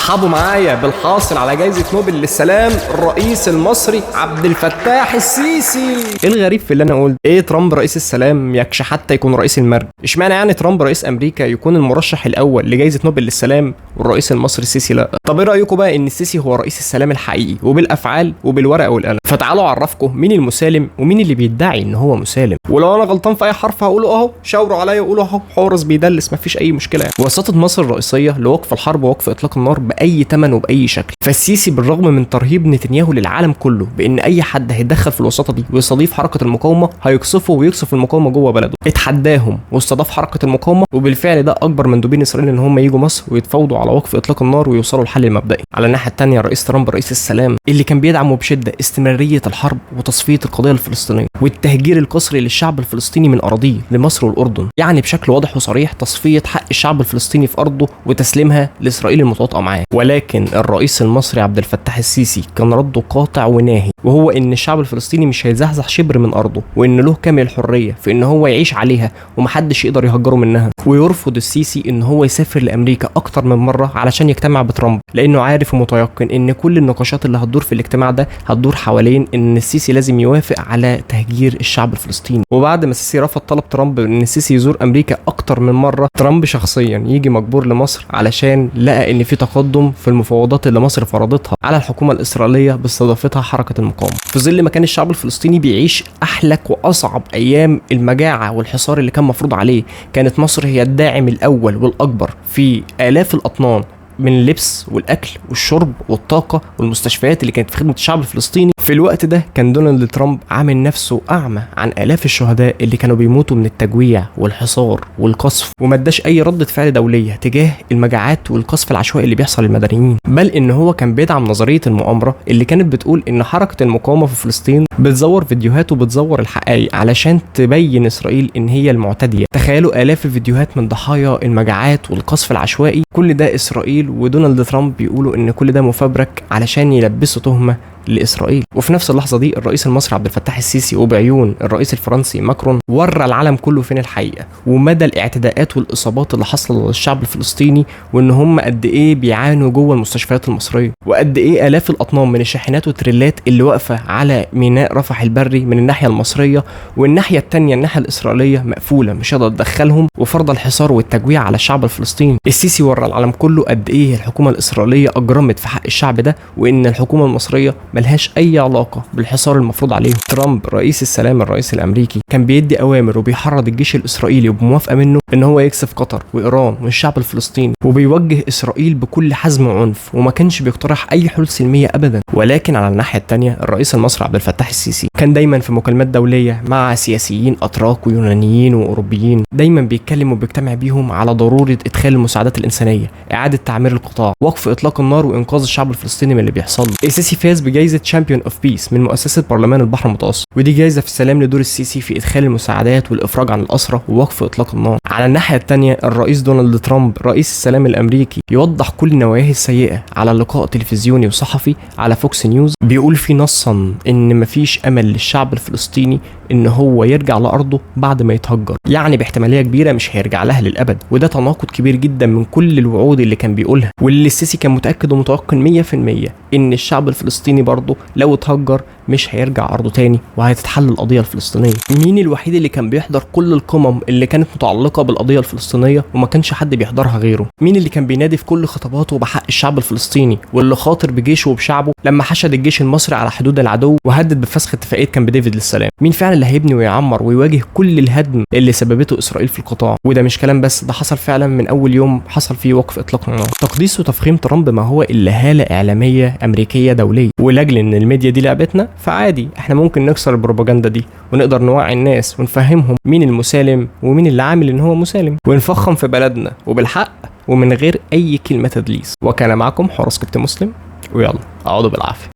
رحبوا معايا بالحاصل على جائزة نوبل للسلام الرئيس المصري عبد الفتاح السيسي. ايه الغريب في اللي انا قلت؟ ايه ترامب رئيس السلام يكش حتى يكون رئيس المرج؟ اشمعنى يعني ترامب رئيس امريكا يكون المرشح الاول لجائزة نوبل للسلام والرئيس المصري السيسي لا؟ طب ايه رايكم بقى ان السيسي هو رئيس السلام الحقيقي وبالافعال وبالورقه والقلم؟ فتعالوا اعرفكم مين المسالم ومين اللي بيدعي ان هو مسالم، ولو انا غلطان في اي حرف هقوله اهو، شاوروا عليا وقولوا اهو حورس بيدلس، مفيش اي مشكله يعني. وسطت مصر الرئيسيه لوقف الحرب ووقف اطلاق النار باي ثمن وباي شكل. فالسيسي بالرغم من ترهيب نتنياهو للعالم كله بان اي حد هيتدخل في الوساطه دي ويستضيف حركه المقاومه هيقصفه ويقصف المقاومه جوه بلده، اتحداهم واستضاف حركه المقاومه، وبالفعل ده اكبر مندوبين اسرائيل ان هم يجوا مصر ويتفاوضوا على وقف اطلاق النار ويوصلوا لحل المبدئي. على الناحيه الثانيه الرئيس ترامب رئيس السلام اللي كان بيدعم بشده استمراريه الحرب وتصفيه القضيه الفلسطينيه والتهجير القسري للشعب الفلسطيني من اراضيه لمصر والاردن، يعني بشكل واضح وصريح تصفيه حق الشعب الفلسطيني في ارضه وتسليمها لاسرائيل المتواطئه معاه. ولكن الرئيس المصري عبد الفتاح السيسي كان رده قاطع وناهي، وهو ان الشعب الفلسطيني مش هيزحزح شبر من ارضه، وان له كامل الحريه في ان هو يعيش عليها ومحدش يقدر يهجره منها. ويرفض السيسي ان هو يسافر لامريكا اكتر من مره علشان يجتمع بترامب، لانه عارف ومتيقن ان كل النقاشات اللي هتدور في الاجتماع ده هتدور حوالين ان السيسي لازم يوافق على تهجير الشعب الفلسطيني. وبعد ما السيسي رفض طلب ترامب ان السيسي يزور امريكا اكتر من مره، ترامب شخصيا يجي مجبور لمصر علشان لقى ان في تقدم في المفاوضات اللي مصر فرضتها على الحكومه الاسرائيليه باستضافتها حركه المقاومه، في ظل ما كان الشعب الفلسطيني بيعيش احلك واصعب ايام المجاعه والحصار اللي كان مفروض عليه. كانت مصر هي الداعم الاول والاكبر في الاف الاطنان من اللبس والاكل والشرب والطاقه والمستشفيات اللي كانت في خدمه الشعب الفلسطيني. في الوقت ده كان دونالد ترامب عامل نفسه اعمى عن الاف الشهداء اللي كانوا بيموتوا من التجويع والحصار والقصف، وما اداش اي ردة فعل دوليه تجاه المجاعات والقصف العشوائي اللي بيحصل للمدنيين، بل ان هو كان بيدعم نظريه المؤامره اللي كانت بتقول ان حركه المقاومه في فلسطين بتزور فيديوهات وبتزور الحقائق علشان تبين اسرائيل ان هي المعتديه. تخيلوا الاف الفيديوهات من ضحايا المجاعات والقصف العشوائي، كل ده اسرائيل ودونالد ترامب بيقولوا ان كل ده مفبرك علشان يلبسوا تهمه لإسرائيل. وفي نفس اللحظة دي الرئيس المصري عبد الفتاح السيسي وبعيون الرئيس الفرنسي ماكرون ورى العالم كله فين الحقيقة ومدى الاعتداءات والإصابات اللي حصلت للشعب الفلسطيني، وإن هم قد إيه بيعانوا جوه المستشفيات المصرية، وقد إيه آلاف الأطنان من الشاحنات والتريلات اللي واقفة على ميناء رفح البري من الناحية المصرية، والناحية التانية الناحية الإسرائيلية مقفولة مش هتقدر تدخلهم، وفرض الحصار والتجويع على الشعب الفلسطيني. السيسي ورى العالم كله قد إيه الحكومة الإسرائيلية أجرمت في حق الشعب ده، وإن الحكومة المصرية ملهاش اي علاقه بالحصار المفروض عليه. ترامب رئيس السلام الرئيس الامريكي كان بيدي اوامر وبيحرض الجيش الاسرائيلي وبموافقه منه ان هو يكسف قطر وايران والشعب الفلسطيني، وبيوجه اسرائيل بكل حزم وعنف، وما كانش بيقترح اي حلول سلميه ابدا. ولكن على الناحيه الثانيه الرئيس المصري عبد الفتاح السيسي كان دايما في مكالمات دوليه مع سياسيين اتراك ويونانيين واوروبيين، دايما بيتكلم وبيجتمع بيهم على ضروره ادخال المساعدات الانسانيه، اعاده تعمير القطاع، وقف اطلاق النار وانقاذ الشعب الفلسطيني من اللي بيحصل له. السيسي فاز بجائزه شامبيون اوف بيس من مؤسسه برلمان البحر المتوسط، ودي جائزه في السلام لدور السيسي في ادخال المساعدات والافراج عن الاسرى ووقف اطلاق النار. على الناحيه الثانيه الرئيس دونالد ترامب رئيس السلام الامريكي يوضح كل نواياه السيئه على لقاء تلفزيوني وصحفي على فوكس نيوز، بيقول فيه نصا ان مفيش امل للشعب الفلسطيني ان هو يرجع لارضه بعد ما يتهجر، يعني باحتماليه كبيره مش هيرجع لها للابد. وده تناقض كبير جدا من كل الوعود اللي كان بيقولها، واللي السيسي كان متاكد ومتيقن 100% ان الشعب الفلسطيني برضه لو اتهجر مش هيرجع ارضه تاني وهتتحل القضيه الفلسطينيه. مين الوحيد اللي كان بيحضر كل القمم اللي كانت متعلقه بالقضيه الفلسطينيه وما كانش حد بيحضرها غيره؟ مين اللي كان بينادي في كل خطاباته بحق الشعب الفلسطيني، واللي خاطر بجيشه وبشعبه لما حشد الجيش المصري على حدود العدو وهدد بفسخ اتفاقيه كامب ديفيد للسلام؟ مين فعلا اللي هيبني ويعمر ويواجه كل الهدم اللي سببته اسرائيل في القطاع؟ وده مش كلام بس، ده حصل فعلا من اول يوم حصل فيه وقف اطلاق النار. تقديس وتفخيم ترامب ما هو الا هاله اعلاميه امريكيه دوليه، ولاجل ان الميديا دي لعبتنا فعادي احنا ممكن نكسر البروباجندا دي ونقدر نوعي الناس ونفهمهم مين المسالم ومين اللي عامل ان هو مسالم، ونفخم في بلدنا وبالحق ومن غير اي كلمه تدليس. وكان معكم حورس كابتن مسلم، ويلا اقعدوا بالعافيه.